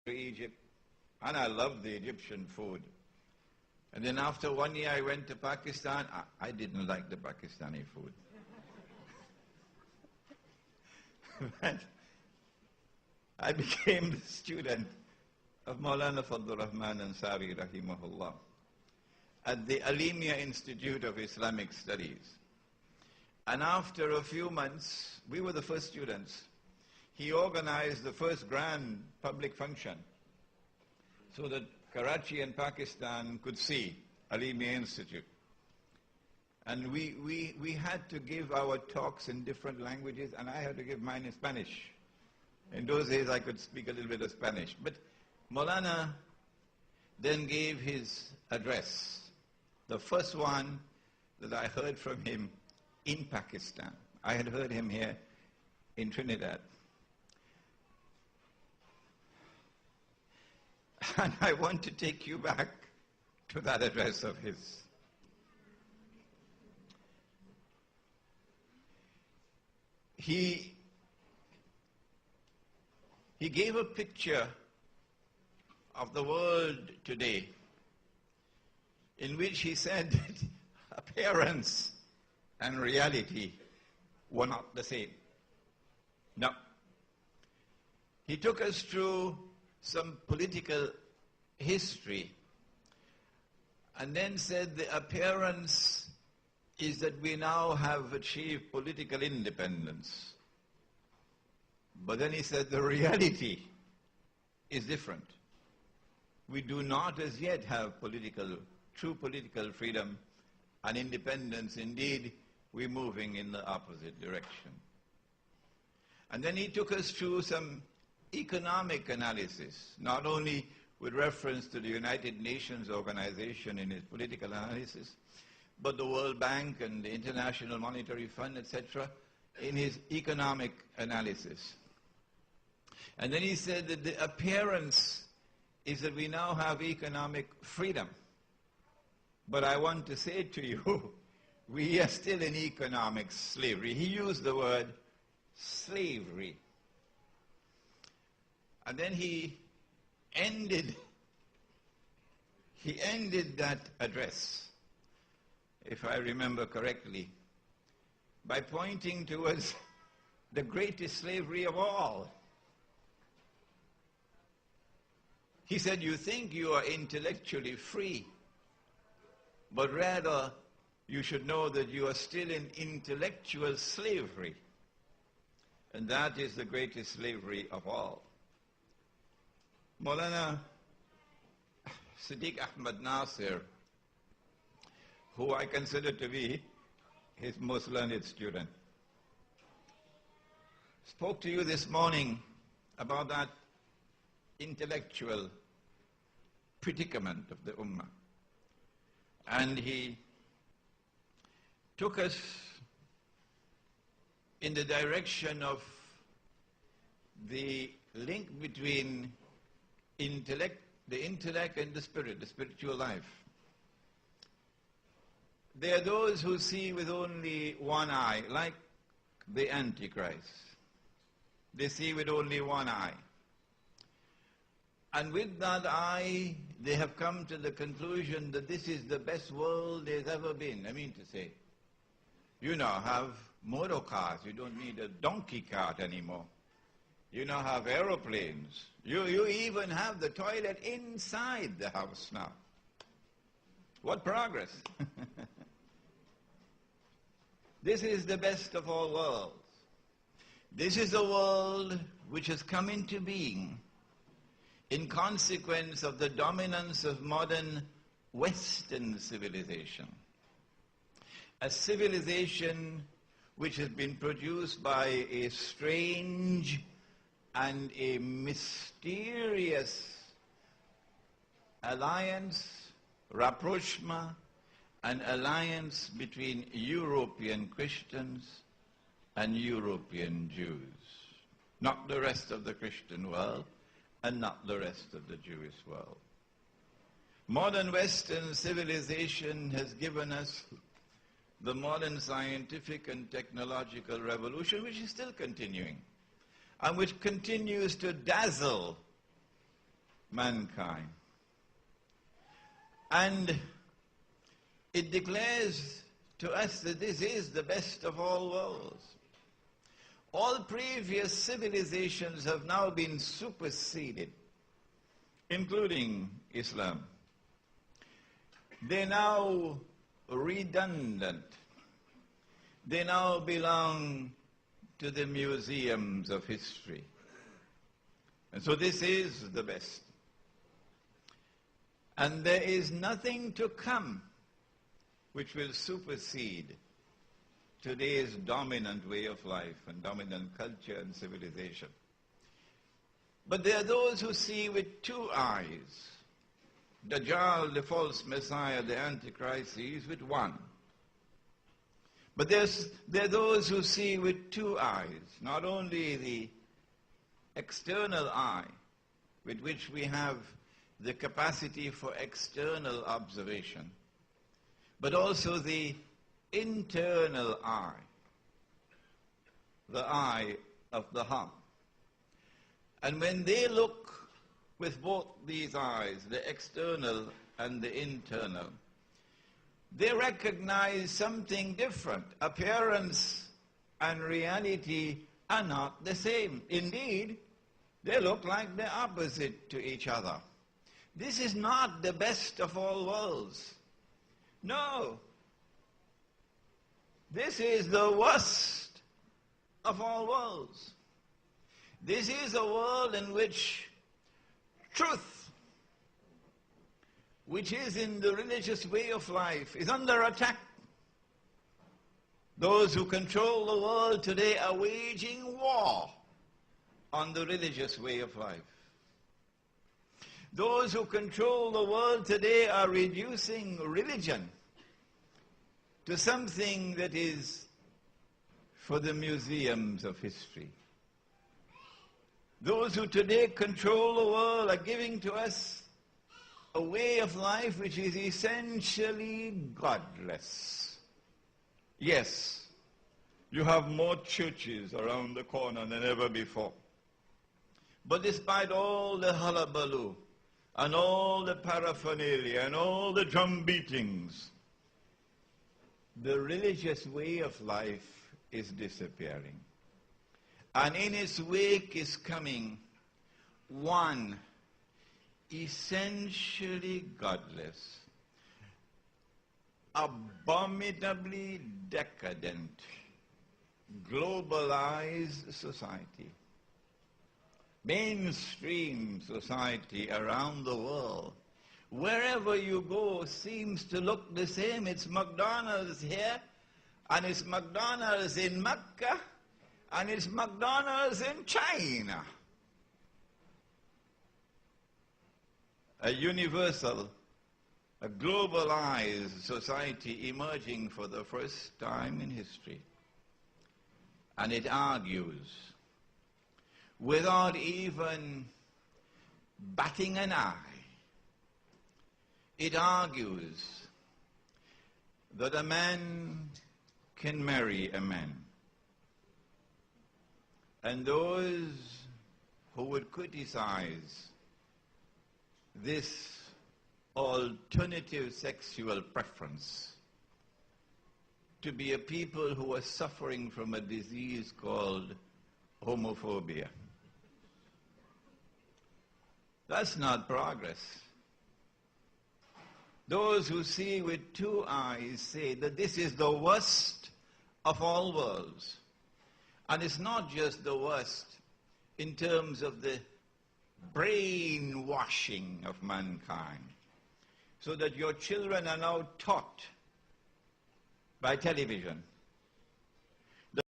to Egypt, and I loved the Egyptian food. And then after 1 year I went to Pakistan. I didn't like the Pakistani food. But I became the student of Maulana Fadlur Rahman Ansari rahimahullah at the Alimia Institute of Islamic Studies. And after a few months, we were the first students. He organized the first grand public function so that Karachi and Pakistan could see Alimia Institute. And we had to give our talks in different languages, and I had to give mine in Spanish. In those days I could speak a little bit of Spanish. But Maulana then gave his address, the first one that I heard from him in Pakistan. I had heard him here in Trinidad. And I want to take you back to that address of his. He gave a picture of the world today in which he said that appearance and reality were not the same. No. He took us through some political history and then said the appearance is that we now have achieved political independence. But then he said the reality is different. We do not as yet have true political freedom and independence. Indeed, we're moving in the opposite direction. And then he took us through some economic analysis, not only with reference to the United Nations organization in his political analysis, but the World Bank and the International Monetary Fund, etc., in his economic analysis. And then he said that the appearance is that we now have economic freedom. But I want to say to you, we are still in economic slavery. He used the word slavery. And then he ended that address, if I remember correctly, by pointing towards the greatest slavery of all. He said, you think you are intellectually free, but rather you should know that you are still in intellectual slavery. And that is the greatest slavery of all. Maulana Siddiq Ahmad Nasir, who I consider to be his most learned student, spoke to you this morning about that intellectual predicament of the Ummah. And he took us in the direction of the link between the intellect and the spirit, the spiritual life. There are those who see with only one eye, like the Antichrist. They see with only one eye. And with that eye, they have come to the conclusion that this is the best world there's ever been. I mean to say, you now have motor cars. You don't need a donkey cart anymore. You now have aeroplanes. You even have the toilet inside the house now. What progress. This is the best of all worlds. This is a world which has come into being in consequence of the dominance of modern Western civilization. A civilization which has been produced by a strange and a mysterious alliance, rapprochement, an alliance between European Christians and European Jews. Not the rest of the Christian world, and not the rest of the Jewish world. Modern Western civilization has given us the modern scientific and technological revolution, which is still continuing, and which continues to dazzle mankind. And it declares to us that this is the best of all worlds. All previous civilizations have now been superseded, including Islam. They're now redundant. They now belong to the museums of history. And so this is the best. And there is nothing to come which will supersede today's dominant way of life and dominant culture and civilization. But there are those who see with two eyes. Dajjal, the false Messiah, the Antichrist, sees with one. But there are those who see with two eyes, not only the external eye, with which we have the capacity for external observation, but also the internal eye, the eye of the heart. And when they look with both these eyes, the external and the internal, they recognize something different. Appearance and reality are not the same. Indeed, they look like they're opposite to each other. This is not the best of all worlds. No. This is the worst of all worlds. This is a world in which truth, which is in the religious way of life, is under attack. Those who control the world today are waging war on the religious way of life. Those who control the world today are reducing religion to something that is for the museums of history. Those who today control the world are giving to us a way of life which is essentially godless. Yes, you have more churches around the corner than ever before. But despite all the hullabaloo and all the paraphernalia and all the drum beatings, the religious way of life is disappearing. And in its wake is coming one essentially godless, abominably decadent, globalized society. Mainstream society around the world, wherever you go, seems to look the same. It's McDonald's here, and it's McDonald's in Mecca, and it's McDonald's in China. A universal, a globalized society emerging for the first time in history. And it argues, without even batting an eye, it argues that a man can marry a man. And those who would criticize this alternative sexual preference to be a people who are suffering from a disease called homophobia. That's not progress. Those who see with two eyes say that this is the worst of all worlds. And it's not just the worst in terms of the brainwashing of mankind, so that your children are now taught by television